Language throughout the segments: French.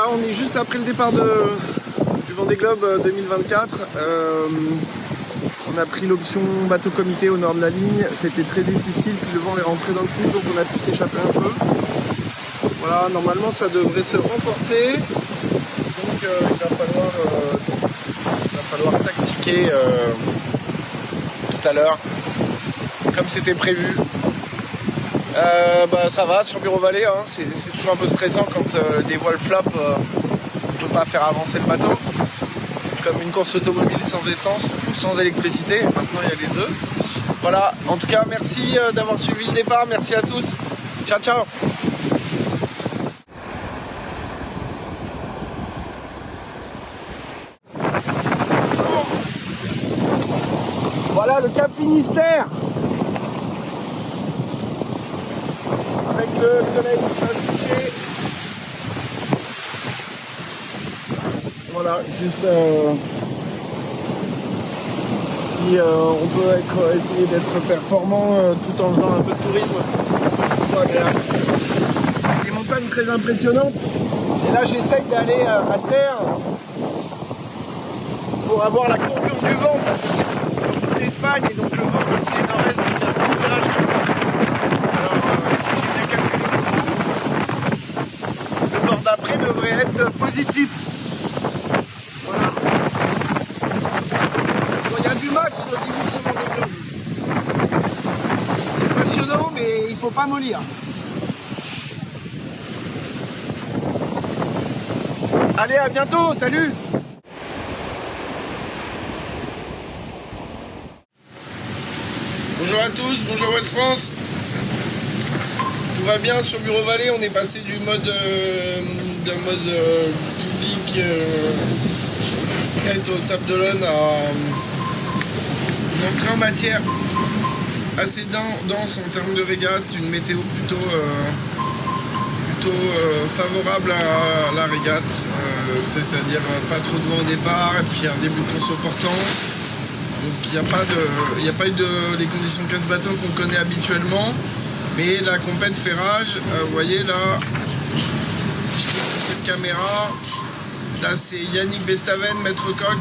Là on est juste après le départ du Vendée Globe 2024. On a pris l'option bateau comité au nord de la ligne. C'était très difficile, puis le vent est rentré dans le cul, donc on a pu s'échapper un peu. Voilà, normalement ça devrait se renforcer. Donc il va falloir tactiquer tout à l'heure, comme c'était prévu. Ça va sur Bureau Vallée, hein. C'est toujours un peu stressant quand des voiles flappent, on ne peut pas faire avancer le bateau. Comme une course automobile sans essence ou sans électricité, maintenant il y a les deux. Voilà, en tout cas merci d'avoir suivi le départ, merci à tous, ciao ciao. Voilà le Cap Finistère, avec le soleil qui va se coucher. Voilà, juste si on peut essayer d'être performant tout en faisant un peu de tourisme, c'est plutôt agréable. Des montagnes très impressionnantes. Et là j'essaye d'aller à terre pour avoir la courbure du vent, parce que c'est beaucoup d'Espagne et donc le vent quand il est nord-est il fait un petit virage comme ça. Alors si j'ai bien calculé, le bord d'après devrait être positif. Voilà. Bon, il y a du max au début de ce Vendée Globe. C'est passionnant, mais il faut pas mollir. Allez, à bientôt, salut! Bonjour à tous, bonjour West France. Tout va bien sur Bureau Vallée, on est passé du mode d'un mode public 7 au Sable d'Olonne à une entrée en matière assez dense en termes de régate, une météo plutôt favorable à la régate, c'est-à-dire pas trop de vent au départ et puis un début de course au portant. Donc il n'y a pas eu les conditions de casse-bateau qu'on connaît habituellement, mais la compète fait rage. Vous voyez là, si je peux passer de caméra, là c'est Yannick Bestaven, maître coq,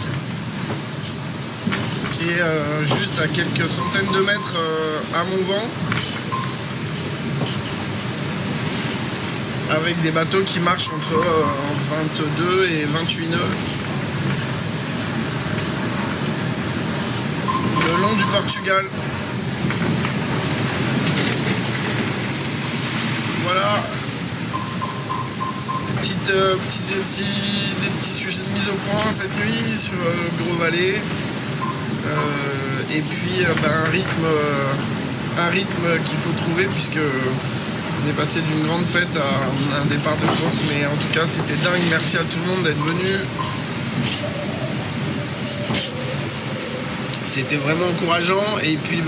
qui est juste à quelques centaines de mètres à mon vent, avec des bateaux qui marchent entre 22 et 28 nœuds. Le long du Portugal. Voilà. Des petits sujets de mise au point cette nuit sur Bureau Vallée. Et puis un rythme qu'il faut trouver, puisque on est passé d'une grande fête à un départ de course. Mais en tout cas c'était dingue. Merci à tout le monde d'être venu. C'était vraiment encourageant, et puis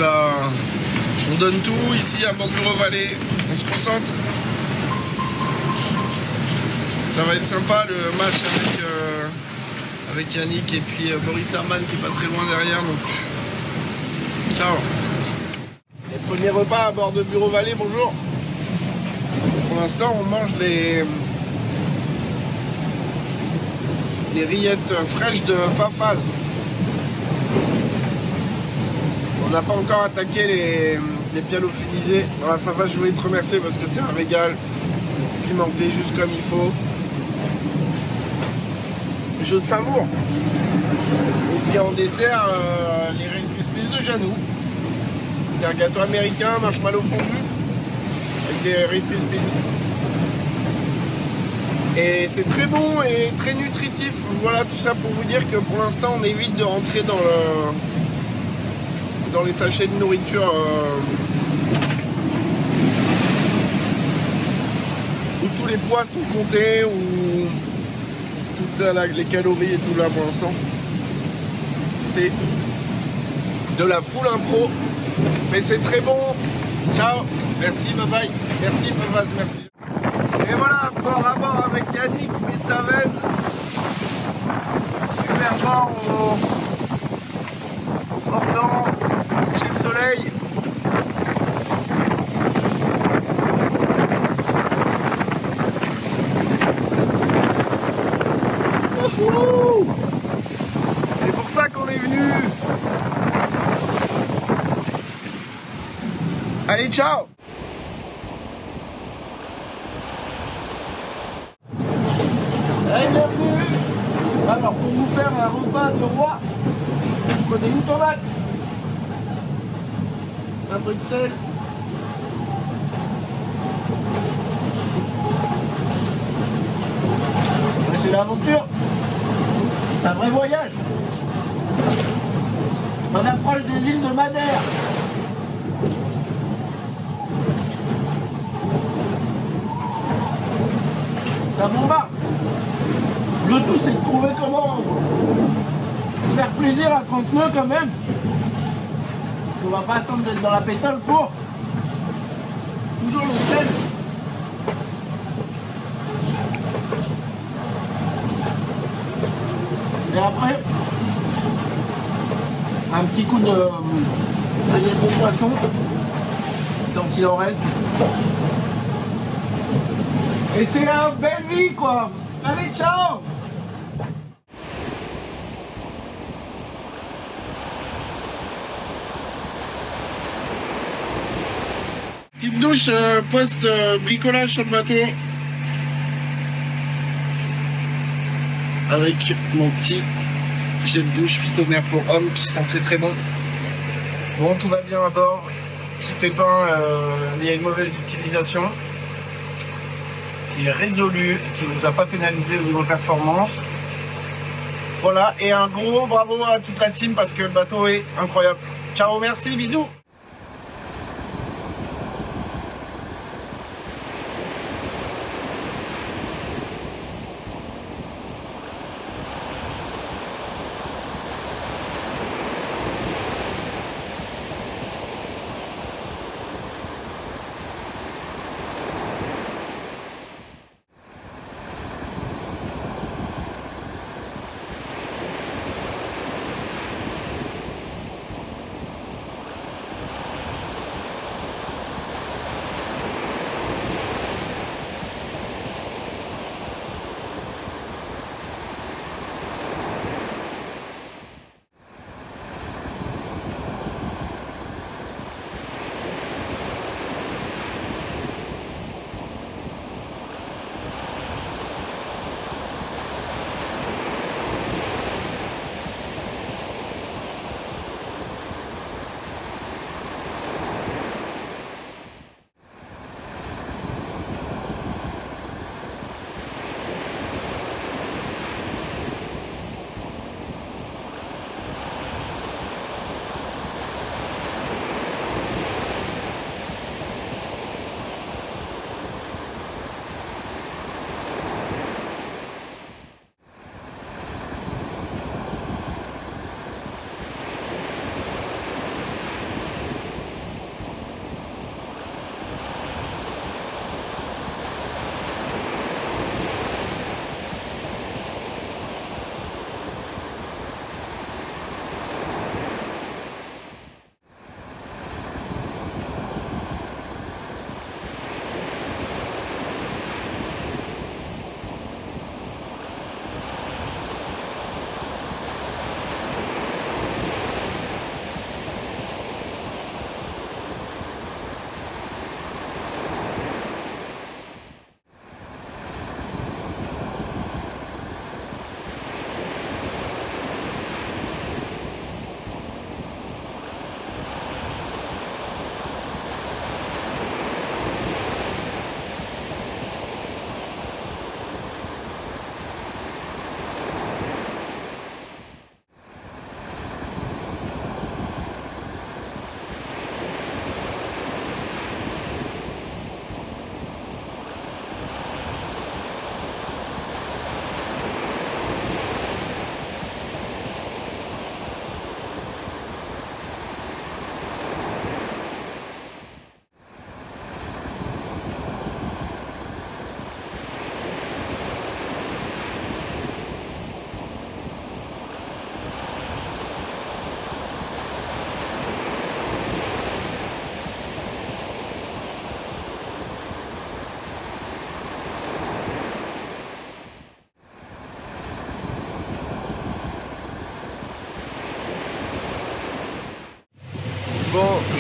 on donne tout ici à bord de Bureau Vallée, on se concentre. Ça va être sympa le match avec Yannick et puis Boris Herman qui est pas très loin derrière, donc ciao. Les premiers repas à bord de Bureau Vallée, bonjour. Pour l'instant on mange les rillettes fraîches de Fafal. On n'a pas encore attaqué les pianophilisés. Dans la Fafal, je voulais te remercier parce que c'est un régal. Pimenté juste comme il faut. Je savoure. Et puis en dessert, les Rice Krispies de Janou. C'est un gâteau américain, marshmallow fondu, avec des Rice Krispies. Et c'est très bon et très nutritif. Voilà, tout ça pour vous dire que pour l'instant, on évite de rentrer dans les sachets de nourriture où tous les poids sont comptés, où toutes les calories et tout là pour l'instant. C'est de la full impro, mais c'est très bon. Ciao, merci, bye bye, merci Fafaz, merci. Et voilà, bord à bord avec Yannick Bestaven. Super bord au Mordant. Coucher de soleil. C'est pour ça qu'on est venu. Allez, ciao. Allez, bienvenue. Alors, pour vous faire un repas de roi, vous prenez une tomate, un peu de sel, c'est l'aventure, un vrai voyage. On approche des îles de Madère. Ça bombarde. Le tout, c'est de trouver comment se faire plaisir à 30 nœuds quand même. Parce qu'on va pas attendre d'être dans la pétale pour toujours le sel. Et après, un petit coup de paillettes de poisson, tant qu'il en reste. Et c'est la belle vie, quoi. Allez, ciao. Petite douche post-bricolage sur le bateau. Avec mon petit jet de douche Phytoner pour hommes qui sent très très bon. Bon, tout va bien à bord. Petit pépin lié à une mauvaise utilisation qui est résolu, qui ne nous a pas pénalisé au niveau performance. Voilà, et un gros bravo à toute la team parce que le bateau est incroyable. Ciao, merci, bisous.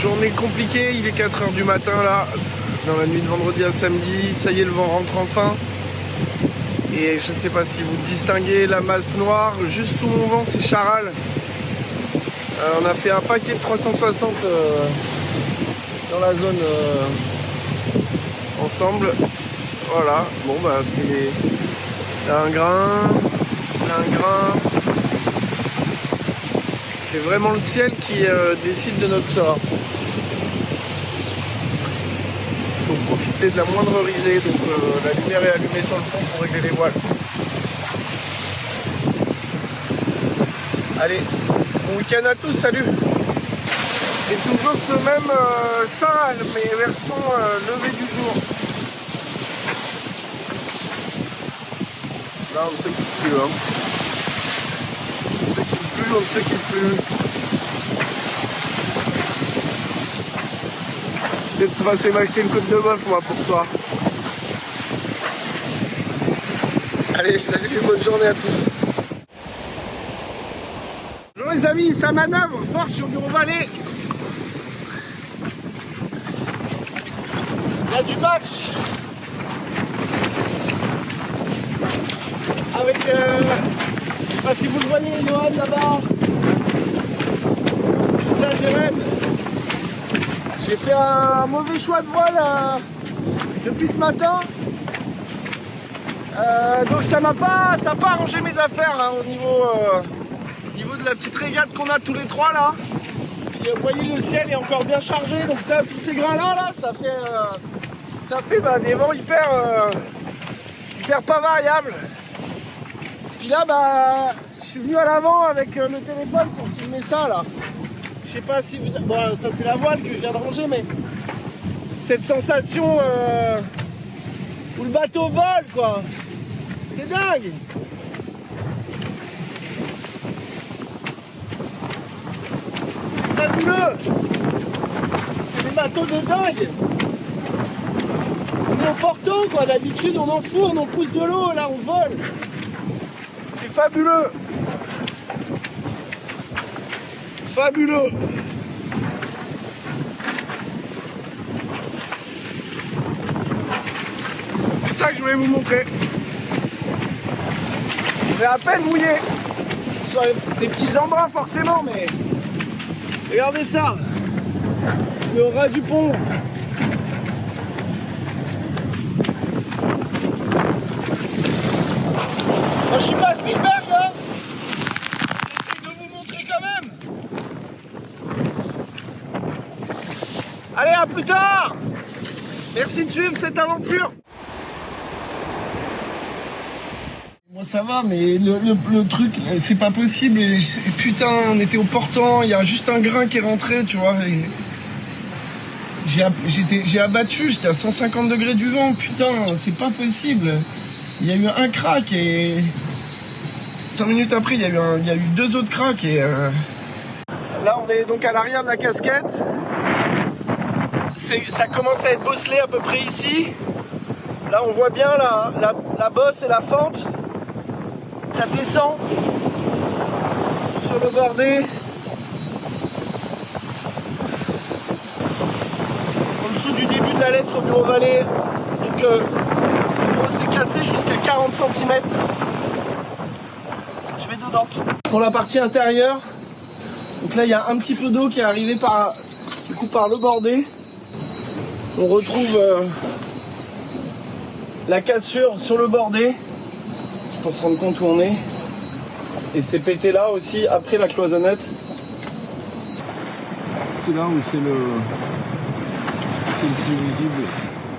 Journée compliquée, il est 4 h du matin là, dans la nuit de vendredi à samedi. Ça y est, le vent rentre enfin. Et je sais pas si vous distinguez la masse noire, juste sous mon vent, c'est Charal. On a fait un paquet de 360 dans la zone ensemble. Voilà, bon bah c'est là un grain, là un grain. C'est vraiment le ciel qui décide de notre sort. Il faut profiter de la moindre risée, donc la lumière est allumée sur le pont pour régler les voiles. Allez, bon week-end à tous, salut. Et toujours ce même Charal, mais version lever du jour. Là on sait qu'il pleut, hein. On sait qu'il pleut. Peut-être passer m'acheter une côte de bœuf moi pour ce soir. Allez, salut et bonne journée à tous. Bonjour les amis, ça manœuvre fort sur Bureau-Vallée. Il y a du match. Avec je sais pas si vous le voyez, Johan là-bas. Juste là, Jérém. J'ai fait un mauvais choix de voile depuis ce matin. Donc ça n'a pas arrangé mes affaires là, au niveau de la petite régate qu'on a tous les trois là. Puis vous voyez, le ciel est encore bien chargé, donc ça, tous ces grains là, ça fait des vents hyper pas variables. Puis là je suis venu à l'avant avec le téléphone pour filmer ça là. Je sais pas si vous... Bon, ça c'est la voile que je viens de ranger, mais cette sensation où le bateau vole quoi. C'est dingue. C'est fabuleux. C'est des bateaux de dingue. On est au Porto quoi, d'habitude on enfourne, on pousse de l'eau, là on vole. C'est fabuleux. Fabuleux. C'est ça que je voulais vous montrer. On est à peine mouillé. Sur des petits embruns forcément, mais regardez ça. C'est au ras du pont. Moi, je suis pas Spielberg, hein. J'essaye de vous montrer quand même. Allez, à plus tard. Merci de suivre cette aventure. Moi ça va, mais le truc, c'est pas possible. Putain, on était au portant, il y a juste un grain qui est rentré, tu vois. J'ai abattu, j'étais à 150 degrés du vent, putain, c'est pas possible. Il y a eu un crack et 5 minutes après, il y a eu 2 autres cracks et là on est donc à l'arrière de la casquette. Ça commence à être bosselé à peu près ici. Là on voit bien la bosse et la fente. Ça descend sur le bordé. En dessous du début de la lettre Bureau-Vallée. Donc c'est cassé jusqu'à 40 cm. Je vais dedans. Pour la partie intérieure, donc là il y a un petit peu d'eau qui est arrivé par le bordé. On retrouve la cassure sur le bordé. C'est pour se rendre compte où on est. Et c'est pété là aussi après la cloisonnette. C'est là où c'est le plus visible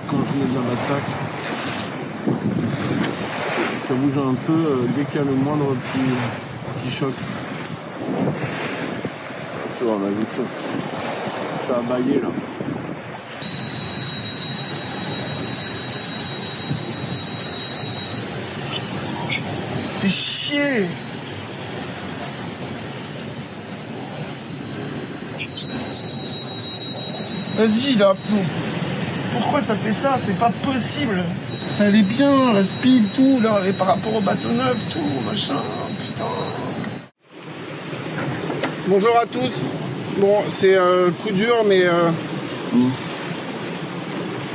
quand je mets bien la stack. Ça bouge un peu dès qu'il y a le moindre petit choc. Tu vois, on a vu que ça a baillé là. Fais chier. Vas-y là. Pourquoi ça fait ça? C'est pas possible. Ça allait bien, la speed, tout, là, par rapport au bateau neuf, tout, machin, putain. Bonjour à tous. Bon, c'est coup dur, mais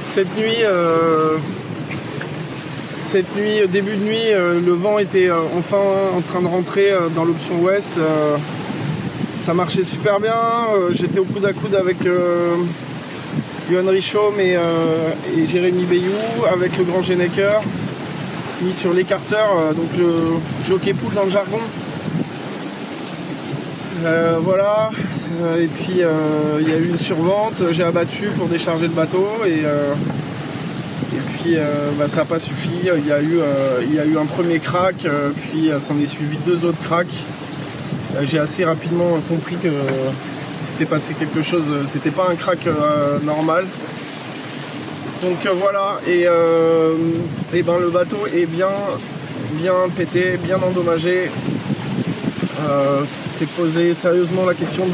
cette nuit, début de nuit, le vent était enfin en train de rentrer dans l'option ouest. Ça marchait super bien. J'étais au coude à coude avec Johan Richaum et Jérémy Bayou, avec le grand Genecker, mis sur l'écarteur, donc le jockey pool dans le jargon. Voilà, et puis il y a eu une survente, j'ai abattu pour décharger le bateau et puis ça n'a pas suffi, il y a eu un premier crack, puis s'en est suivi 2 autres cracks. J'ai assez rapidement compris que s'était passé quelque chose, c'était pas un crack normal. Donc voilà, et ben le bateau est bien pété, bien endommagé. C'est posé sérieusement la question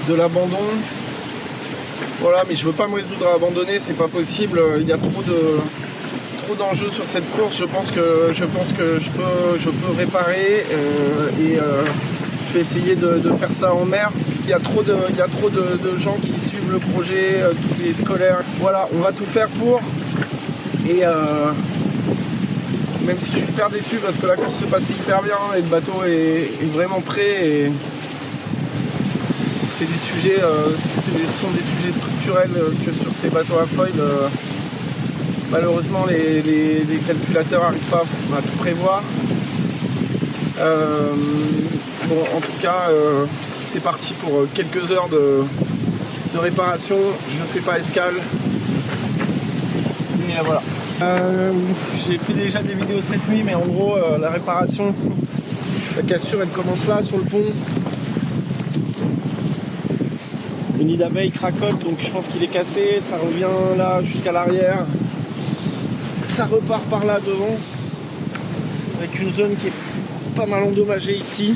de l'abandon. Voilà, mais je veux pas me résoudre à abandonner, c'est pas possible. Il y a trop d'enjeux sur cette course. Je pense que je peux réparer et je vais essayer de faire ça en mer. Il y a trop de gens qui suivent le projet, tous les scolaires. Voilà, on va tout faire pour. Et même si je suis hyper déçu parce que la course se passait hyper bien et le bateau est vraiment prêt. Et c'est des sujets, sont des sujets structurels que sur ces bateaux à foil, malheureusement les calculateurs n'arrivent pas à tout prévoir. Bon, en tout cas, c'est parti pour quelques heures de réparation. Je ne fais pas escale. Mais voilà. J'ai fait déjà des vidéos cette nuit, mais en gros, la réparation, la cassure, elle commence là, sur le pont. Le nid d'abeille cracote, donc je pense qu'il est cassé. Ça revient là jusqu'à l'arrière. Ça repart par là devant, avec une zone qui est pas mal endommagée ici.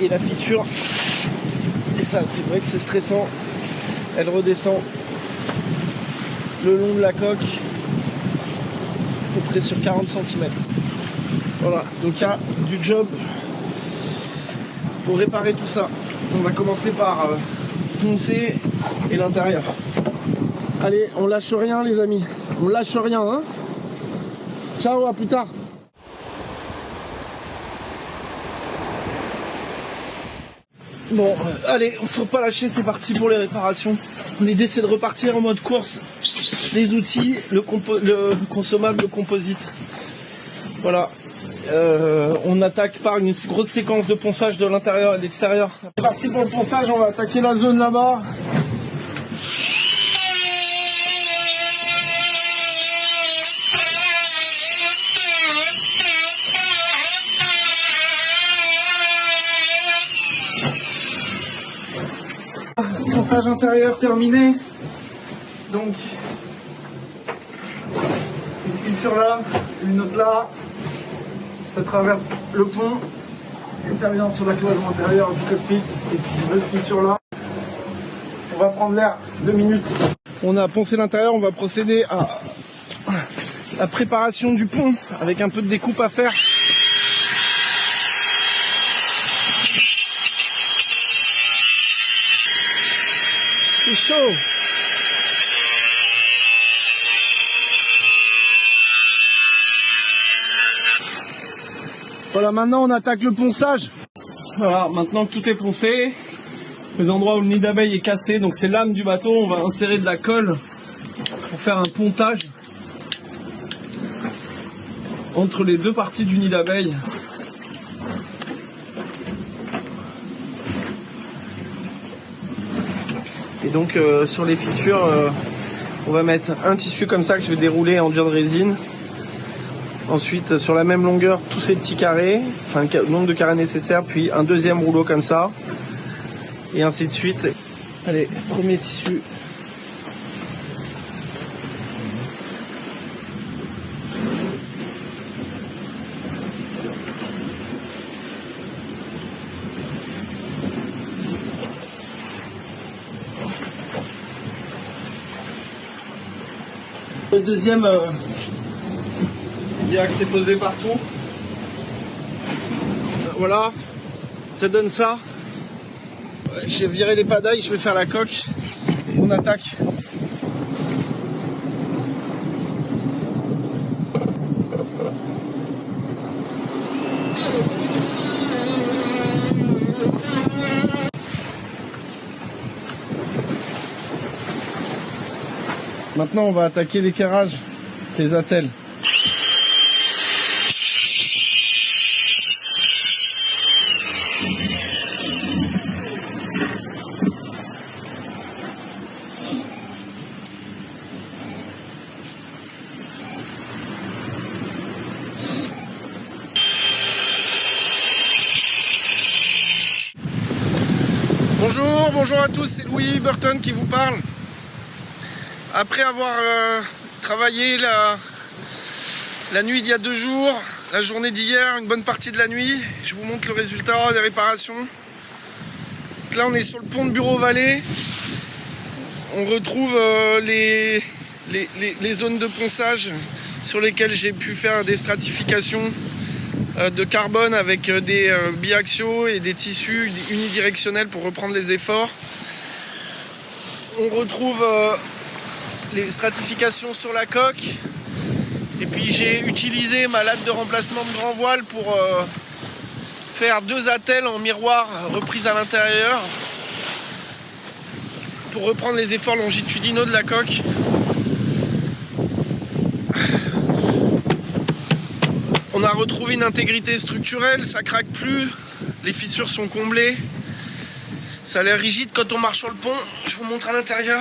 Et la fissure, et ça, c'est vrai que c'est stressant. Elle redescend le long de la coque, à peu près sur 40 cm. Voilà, donc il y a du job pour réparer tout ça. On va commencer par poncer et l'intérieur. Allez, on lâche rien les amis, on lâche rien hein. Ciao, à plus tard. Bon, allez, faut pas lâcher, c'est parti pour les réparations. L'idée c'est de repartir en mode course. Les outils, le consommable, le composite. Voilà. On attaque par une grosse séquence de ponçage de l'intérieur et de l'extérieur. C'est parti pour le ponçage, on va attaquer la zone là-bas. Ponçage intérieur terminé. Donc une fissure là, une autre là, ça traverse le pont et ça vient sur la cloison intérieure du cockpit et puis une autre fissure là. On va prendre l'air 2 minutes. On a poncé l'intérieur, on va procéder à la préparation du pont avec un peu de découpe à faire. C'est chaud. Voilà, maintenant on attaque le ponçage. Voilà, maintenant que tout est poncé, les endroits où le nid d'abeille est cassé, donc c'est l'âme du bateau, on va insérer de la colle pour faire un pontage entre les 2 parties du nid d'abeille. Et donc sur les fissures, on va mettre un tissu comme ça que je vais dérouler en dur de résine. Ensuite, sur la même longueur, tous ces petits carrés, enfin le nombre de carrés nécessaires, puis un deuxième rouleau comme ça, et ainsi de suite. Allez, premier tissu. Le deuxième, bien que c'est posé partout. Voilà, ça donne ça. J'ai viré les padailles, je vais faire la coque. On attaque. Maintenant, on va attaquer l'équerrage, les attelles. Bonjour à tous, c'est Louis Burton qui vous parle. Après avoir travaillé la nuit d'il y a 2 jours, la journée d'hier, une bonne partie de la nuit, je vous montre le résultat des réparations. Donc là on est sur le pont de Bureau-Vallée. On retrouve les zones de ponçage sur lesquelles j'ai pu faire des stratifications de carbone avec des biaxiaux et des tissus unidirectionnels pour reprendre les efforts. On retrouve les stratifications sur la coque. Et puis j'ai utilisé ma latte de remplacement de grand voile pour faire 2 attelles en miroir reprises à l'intérieur pour reprendre les efforts longitudinaux de la coque. On a retrouvé une intégrité structurelle, ça craque plus, les fissures sont comblées. Ça a l'air rigide quand on marche sur le pont, je vous montre à l'intérieur.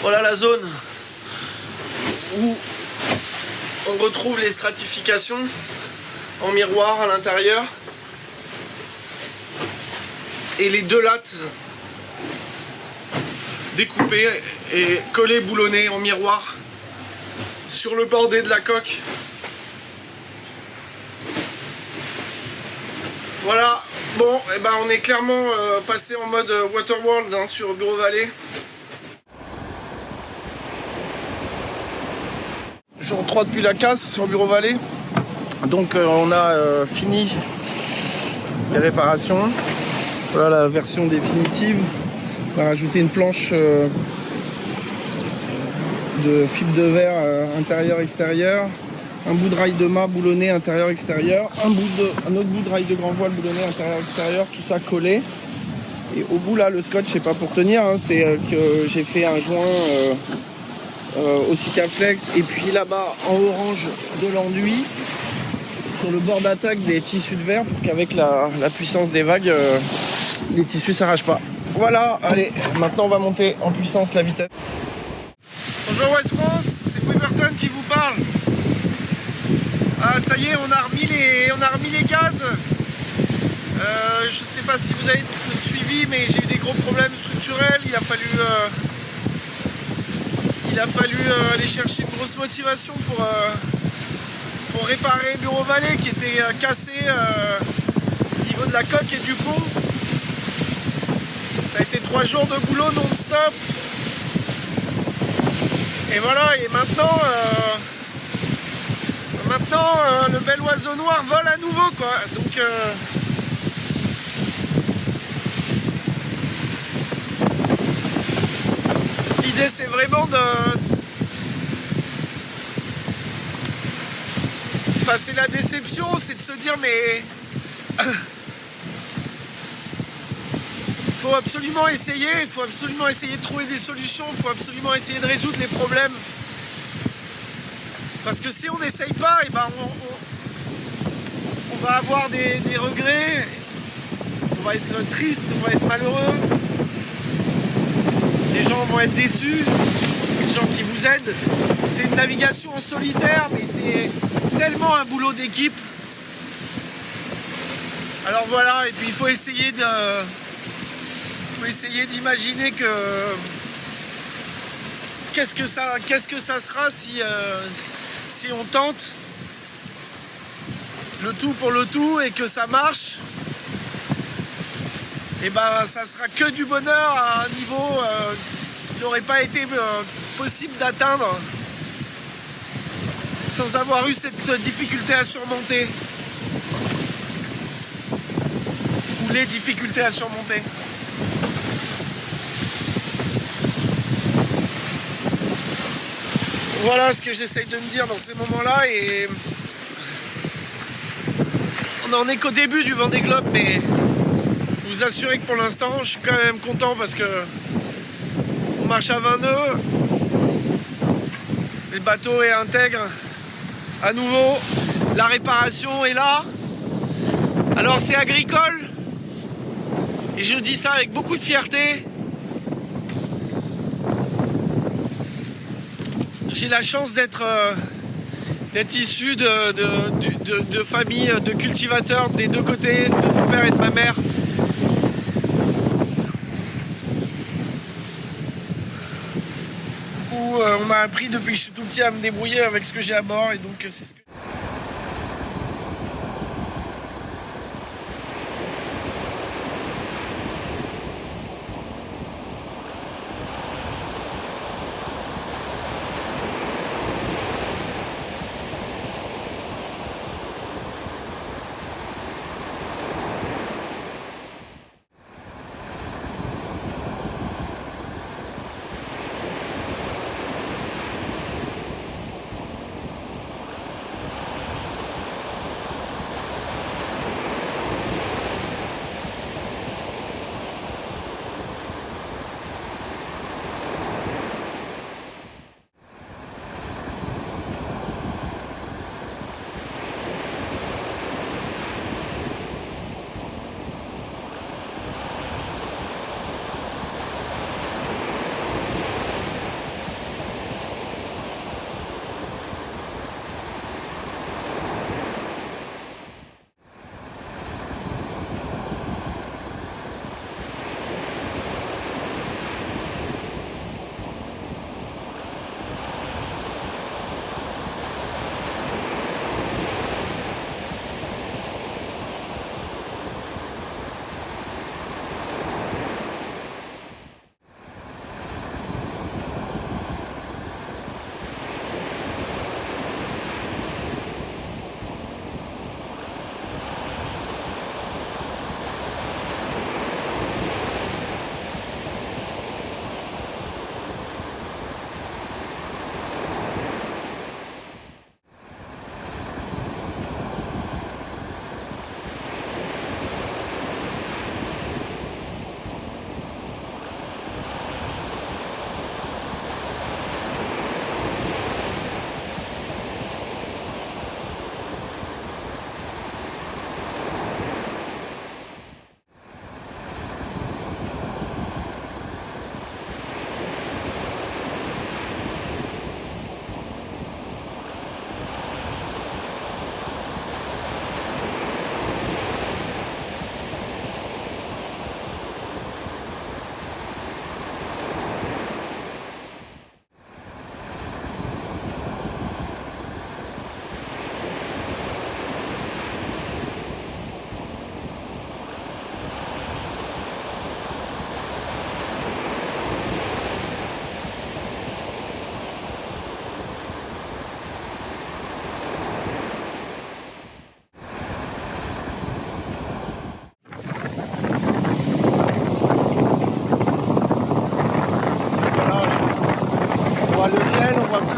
Voilà la zone où on retrouve les stratifications en miroir à l'intérieur. Et les 2 lattes découpées et collées, boulonnées en miroir sur le bordé de la coque. Voilà, bon, et ben on est clairement passé en mode Waterworld sur Bureau-Vallée. Jour 3 depuis la casse sur Bureau-Vallée. Donc on a fini les réparations. Voilà la version définitive. On va rajouter une planche de fibre de verre intérieur-extérieur, un bout de rail de mât boulonné intérieur-extérieur, un autre bout de rail de grand voile boulonné intérieur-extérieur, tout ça collé. Et au bout là, le scotch, c'est pas pour tenir, hein, c'est que j'ai fait un joint au Sikaflex et puis là-bas en orange de l'enduit sur le bord d'attaque des tissus de verre pour qu'avec la puissance des vagues, les tissus s'arrachent pas. Voilà, allez, maintenant on va monter en puissance la vitesse. Bonjour West France, c'est Louis Burton qui vous parle. Ah ça y est, on a remis les gaz. Je sais pas si vous avez suivi, mais j'ai eu des gros problèmes structurels. Il a fallu aller chercher une grosse motivation pour réparer Bureau-Vallée qui était cassé au niveau de la coque et du pont. Ça a été 3 jours de boulot non-stop. Et voilà, et maintenant le bel oiseau noir vole à nouveau quoi. Donc l'idée c'est vraiment de passer la déception, c'est de se dire mais il faut absolument essayer de trouver des solutions, il faut absolument essayer de résoudre les problèmes. Parce que si on n'essaye pas, et ben on va avoir des regrets, on va être triste, on va être malheureux, les gens vont être déçus, les gens qui vous aident. C'est une navigation en solitaire, mais c'est tellement un boulot d'équipe. Alors voilà, et puis il faut essayer d'imaginer que qu'est-ce que ça sera si on tente le tout pour le tout et que ça marche. Et ben ça sera que du bonheur à un niveau qui n'aurait pas été possible d'atteindre sans avoir eu cette difficulté à surmonter. Ou les difficultés à surmonter. Voilà ce que j'essaye de me dire dans ces moments-là, et on en est qu'au début du Vendée Globe, mais je vous assure que pour l'instant je suis quand même content parce que on marche à 20 nœuds, le bateau est intègre à nouveau, la réparation est là. Alors c'est agricole et je dis ça avec beaucoup de fierté. J'ai la chance d'être issu de familles de cultivateurs des deux côtés, de mon père et de ma mère. Où on m'a appris depuis que je suis tout petit à me débrouiller avec ce que j'ai à bord, et donc c'est ce que...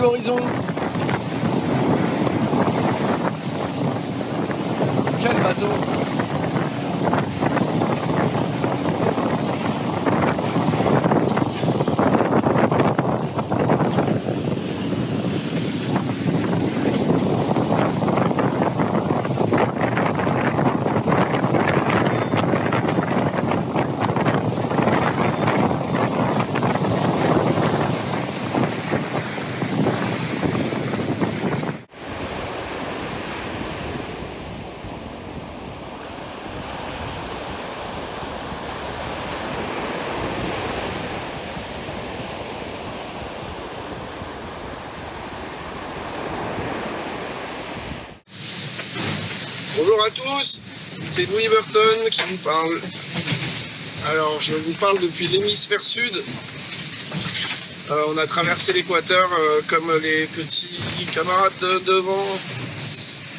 L'horizon. Quel bateau! Bonjour à tous, c'est Louis Burton qui vous parle. Alors je vous parle depuis l'hémisphère sud. On a traversé l'équateur comme les petits camarades de devant.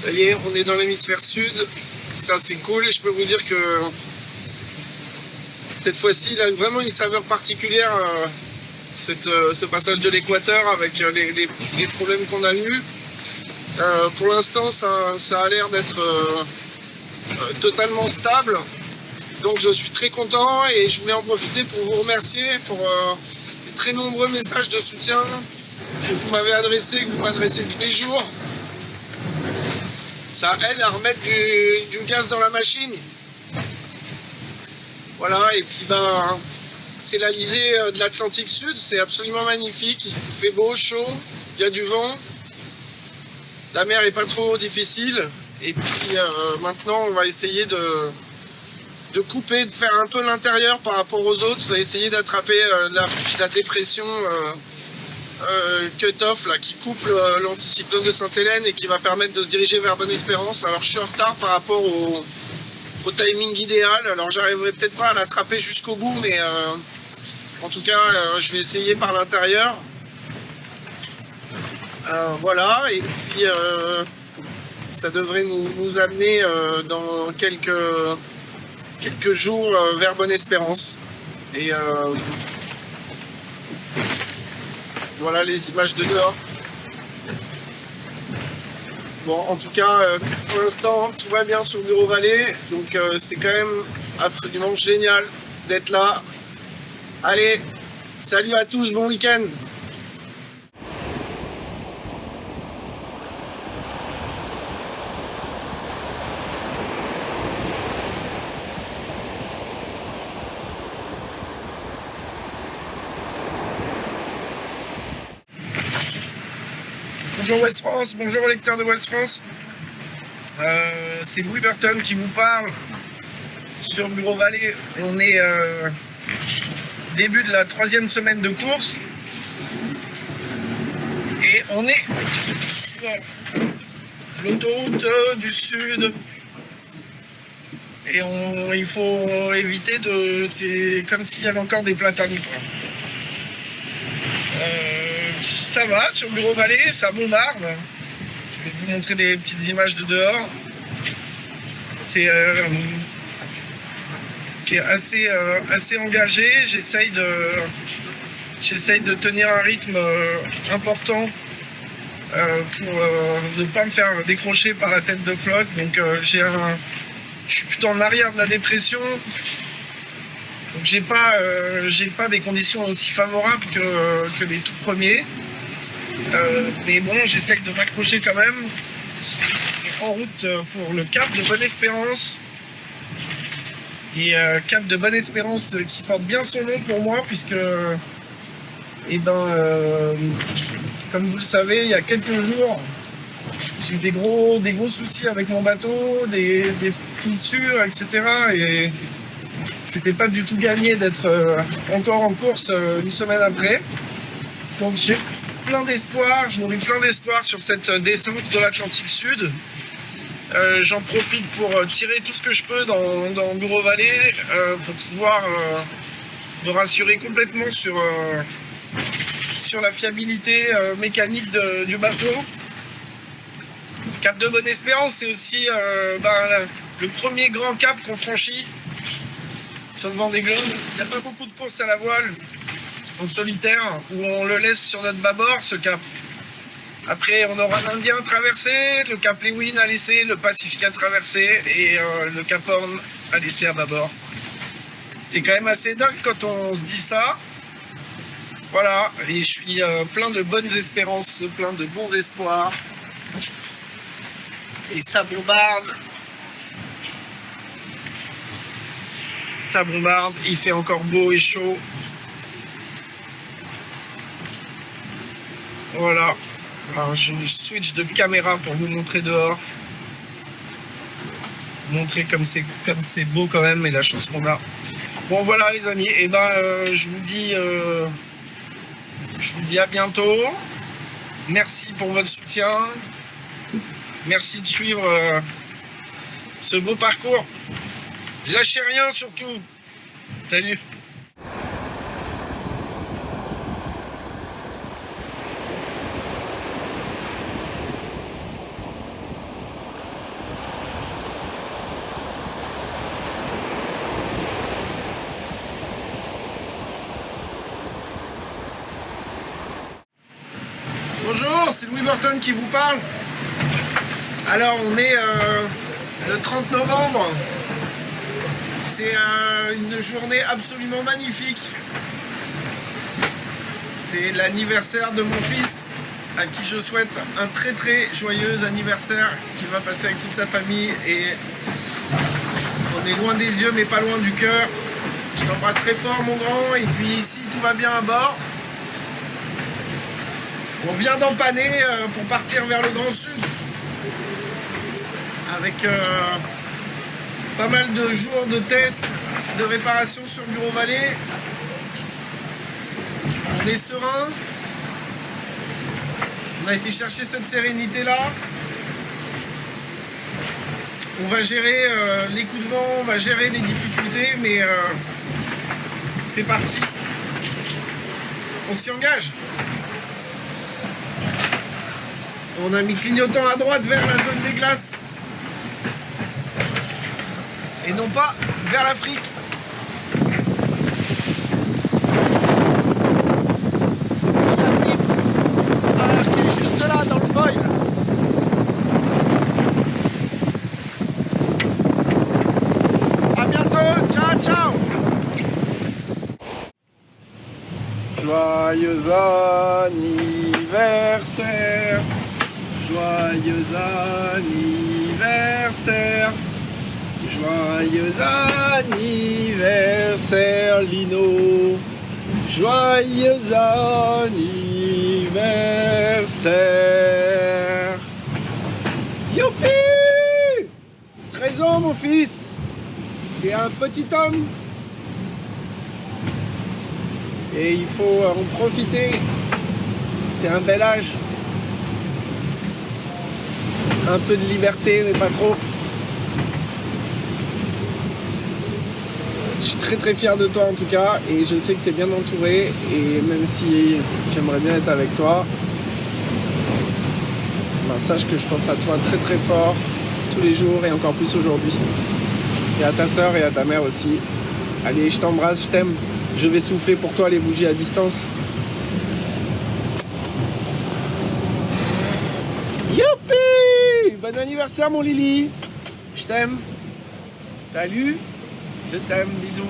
Ça y est, on est dans l'hémisphère sud. Ça c'est cool et je peux vous dire que cette fois-ci il a vraiment une saveur particulière ce passage de l'équateur avec les problèmes qu'on a eus. Pour l'instant ça a l'air d'être totalement stable. Donc je suis très content et je voulais en profiter pour vous remercier pour les très nombreux messages de soutien que vous m'avez adressés, que vous m'adressez tous les jours. Ça aide à remettre du gaz dans la machine. Voilà, et puis ben c'est l'Alizé de l'Atlantique Sud, c'est absolument magnifique. Il fait beau, chaud, il y a du vent. La mer est pas trop difficile. Et puis maintenant on va essayer de couper, de faire un peu l'intérieur par rapport aux autres et essayer d'attraper la dépression cut-off là, qui coupe l'anticyclone de Sainte-Hélène et qui va permettre de se diriger vers Bonne-Espérance. Alors je suis en retard par rapport au timing idéal, alors j'arriverai peut-être pas à l'attraper jusqu'au bout, mais en tout cas je vais essayer par l'intérieur. Voilà, et puis ça devrait nous amener dans quelques jours vers Bonne-Espérance. Et voilà les images de dehors. Bon, en tout cas, pour l'instant, tout va bien sur Bureau Vallée. Donc c'est quand même absolument génial d'être là. Allez, salut à tous, bon week-end. Bonjour West France, bonjour lecteurs de West France. C'est Louis Burton qui vous parle sur Bureau Vallée. On est début de la 3e semaine de course et on est sur l'autoroute du Sud. Et il faut éviter de... C'est comme s'il y avait encore des platanes. Ça va, sur Bureau Vallée, ça bombarde. Je vais vous montrer des petites images de dehors. C'est assez engagé. J'essaye de tenir un rythme important pour ne pas me faire décrocher par la tête de flotte. Donc je suis plutôt en arrière de la dépression. Donc j'ai pas des conditions aussi favorables que les tout premiers. Mais bon, j'essaie de m'accrocher quand même. En route pour le Cap de Bonne-Espérance. Et Cap de Bonne-Espérance qui porte bien son nom pour moi, puisque, comme vous le savez, il y a quelques jours, j'ai eu des gros soucis avec mon bateau, des fissures, etc. Et c'était pas du tout gagné d'être encore en course une semaine après. Donc j'ai plein d'espoir, je nourris plein d'espoir sur cette descente de l'Atlantique Sud. J'en profite pour tirer tout ce que je peux dans Bureau Vallée pour pouvoir me rassurer complètement sur la fiabilité mécanique du bateau. Cap de Bonne-Espérance, c'est aussi le premier grand cap qu'on franchit sur le Vendée Globe. Il n'y a pas beaucoup de courses à la voile en solitaire où on le laisse sur notre bâbord, ce cap. Après, on aura l'Indien à traverser, le cap Lewin à laisser, le Pacifique à traverser et le cap Horn à laisser à bâbord. C'est quand même assez dingue quand on se dit ça. Voilà, et je suis plein de bonnes espérances, plein de bons espoirs. Et ça bombarde. Ça bombarde, il fait encore beau et chaud. Voilà. Alors je switch de caméra pour vous montrer dehors. Montrer comme c'est beau quand même et la chance qu'on a. Bon voilà les amis, et je vous dis à bientôt. Merci pour votre soutien. Merci de suivre ce beau parcours. Lâchez rien surtout. Salut. Bonjour, c'est Louis Burton qui vous parle. Alors on est le 30 novembre. C'est une journée absolument magnifique. C'est l'anniversaire de mon fils, à qui je souhaite un très très joyeux anniversaire qu'il va passer avec toute sa famille. Et on est loin des yeux mais pas loin du cœur. Je t'embrasse très fort mon grand, et puis ici tout va bien à bord. On vient d'empanner pour partir vers le Grand Sud avec pas mal de jours de tests, de réparation sur Bureau Vallée. On est serein. On a été chercher cette sérénité là. On va gérer les coups de vent, on va gérer les difficultés, mais c'est parti. On s'y engage. On a mis clignotant à droite vers la zone des glaces. Et non pas vers l'Afrique. Il y a Pip qui est juste là dans le foil. A bientôt, ciao ciao. Joyeux anniversaire. Joyeux anniversaire. Joyeux anniversaire Lino. Joyeux anniversaire. Youpi! 13 ans mon fils. T'es un petit homme. Et il faut en profiter. C'est un bel âge. Un peu de liberté mais pas trop. Je suis très très fier de toi en tout cas, et je sais que tu es bien entouré, et même si j'aimerais bien être avec toi, ben, sache que je pense à toi très très fort tous les jours, et encore plus aujourd'hui. Et à ta soeur et à ta mère aussi. Allez, je t'embrasse, je t'aime. Je vais souffler pour toi les bougies à distance. Youpi! Bon anniversaire mon Lily. Je t'aime. Salut. Je t'aime, bisous.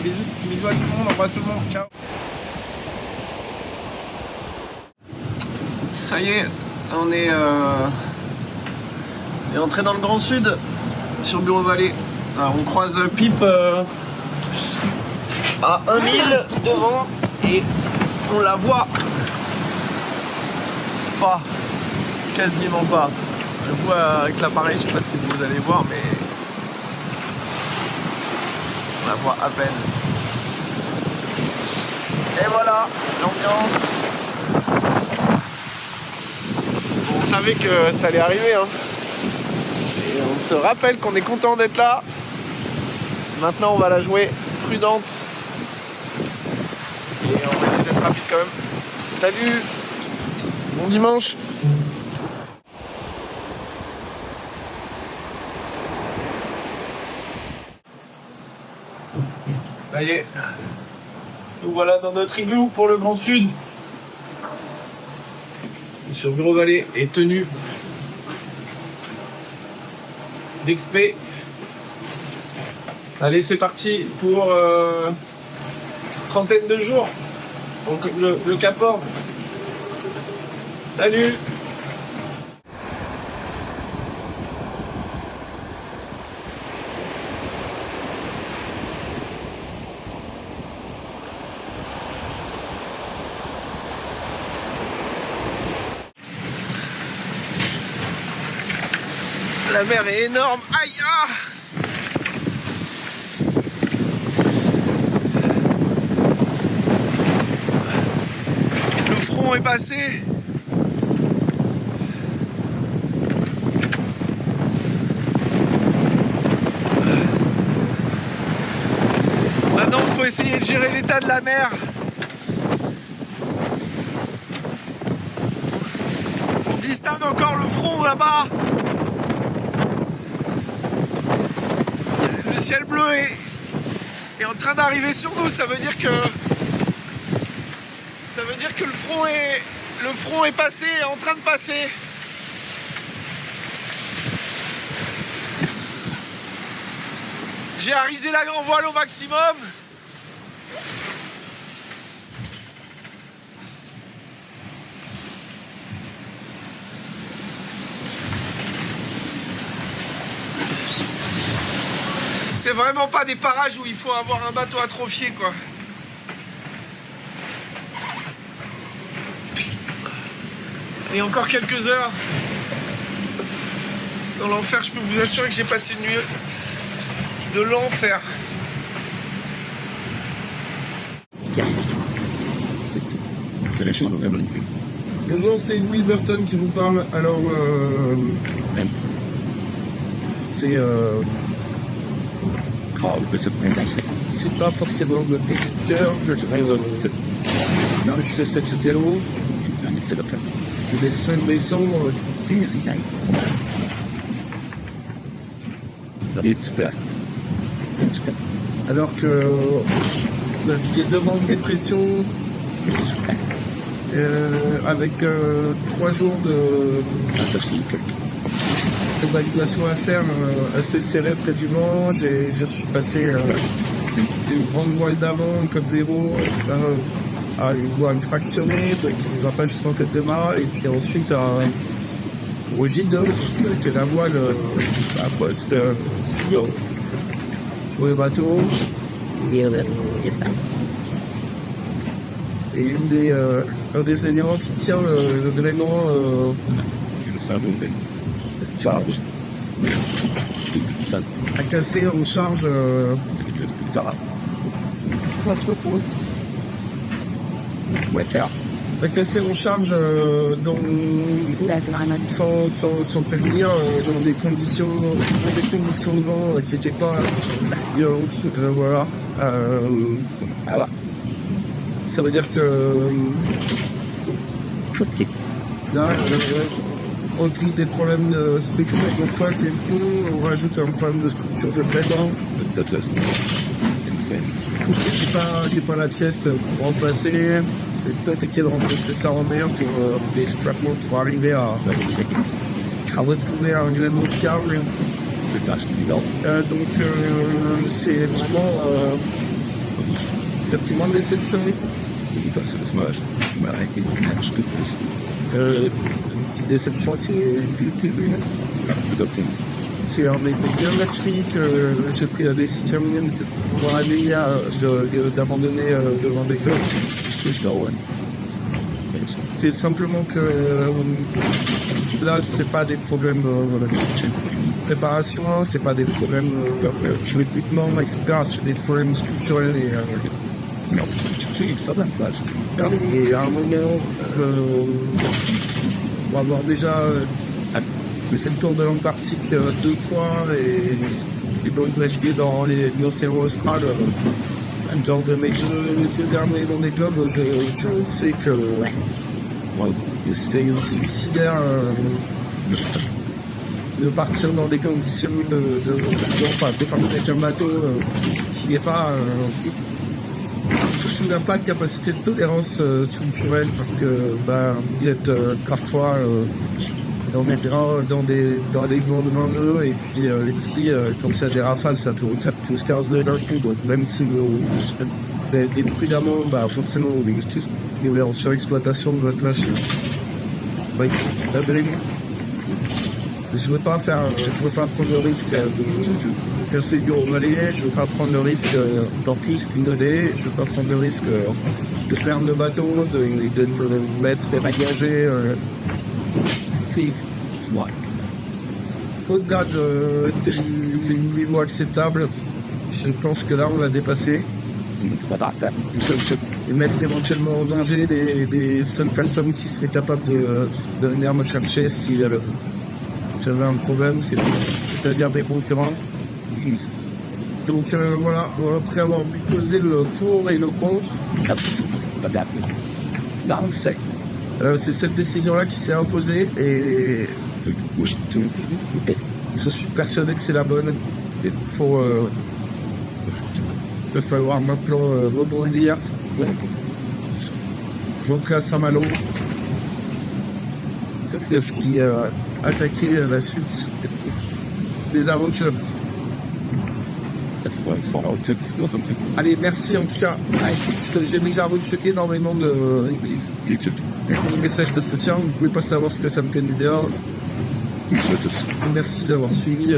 Bisous à tout le monde, embrasse tout le monde, ciao. Ça y est, on est entré dans le Grand Sud, sur Bureau Vallée. Alors on croise Pip à 1 mille devant, et on la voit pas, quasiment pas. Je vois avec l'appareil, je sais pas si vous allez voir, mais on la voit à peine. Et voilà, l'ambiance. Bon, on savait que ça allait arriver, hein. Et on se rappelle qu'on est content d'être là. Maintenant, on va la jouer prudente. Et on va essayer d'être rapide quand même. Salut, bon dimanche. Ça y est, nous voilà dans notre igloo pour le Grand Sud. Sur Bureau Vallée et tenue d'expé. Allez, c'est parti pour trentaine de jours. Donc le Cap Horn. Salut! La mer est énorme. Aïe! Ah, le front est passé. Maintenant, il faut essayer de gérer l'état de la mer. On distingue encore le front là-bas. Le ciel bleu est en train d'arriver sur nous. Ça veut dire que le front est Le front est passé, est en train de passer. J'ai arisé la grand voile au maximum. C'est vraiment pas des parages où il faut avoir un bateau atrophié, quoi. Et encore quelques heures dans l'enfer, je peux vous assurer que j'ai passé une nuit de l'enfer. Bonjour, c'est Louis Burton qui vous parle. Alors, c'est pas forcément le picteur que je raisonne. Non, je sais que c'était long. Le 5 décembre, alors que naviguer devant une dépression avec 3 jours d'évaluation à faire assez serré près du vent. Je suis passé d'une grande voile d'avant, code 0, à une voile fractionnée qui ne va pas jusqu'en côte de mât, et puis ensuite au J2, qui est la voile à poste sur le bateau. Et un des éléments qui tient le gréement a cassé en charge a cassé en charge sans prévenir, dans des conditions de vent qui n'étaient pas violentes. Voilà. Ça veut dire que là, on trie des problèmes de structure de pointe et tout, on rajoute un problème de structure de pédant. J'ai pas la pièce pour remplacer. C'est peut-être de remplacer ça en mer pour arriver à retrouver un gréement fiable. Donc c'est vraiment le petit moins de déception. Une petite déception, c'est un été bien batterie que j'ai pris la décision pour aller d'abandonner devant des clubs. C'est simplement que là, c'est pas des problèmes de préparation, c'est pas des problèmes d'équipement, etc. C'est des problèmes structurels et à un moment, on va avoir déjà fait le tour de l'Antarctique 2 fois et les bonnes naviguer dans l'océan austral. Un genre de mec, le dernier dans des clubs, je sais que c'est suicidaire de partir dans des conditions de partir avec un bateau qui n'est pas. Je n'a pas de capacité de tolérance structurelle parce que vous êtes parfois dans des vents de 20 nœuds et puis ici, comme ça, des rafales, ça pousse 15 nœuds d'un coup. Donc même si vous êtes prudemment, forcément, vous êtes en surexploitation de votre machine. Oui, je ne veux pas prendre le risque de casser du relais, je ne veux pas prendre le risque d'antique inondé, je ne veux pas prendre le risque de perdre le bateau, de me mettre bagager. Au-delà d'une niveau acceptable, je pense que là on l'a dépassé. Et mettre éventuellement en danger des seules personnes qui seraient capables de venir me chercher si j'avais un problème, c'est-à-dire des concurrents. Donc voilà, après avoir posé le pour et le contre, c'est cette décision-là qui s'est imposée et je suis persuadé que c'est la bonne. Il va falloir maintenant rebondir, rentrer à Saint-Malo qui attaquer la suite des aventures. Allez, merci en tout cas. J'ai déjà reçu énormément de messages de soutien. Vous ne pouvez pas savoir ce que ça me fait du dehors. Merci d'avoir suivi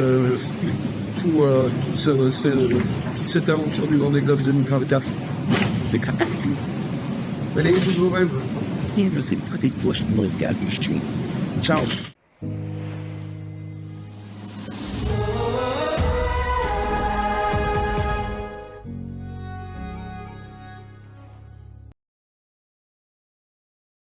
cette aventure du Vendée Globe 2024. C'est grave. Allez, je vous rêve. C'est pas des poches de Ciao.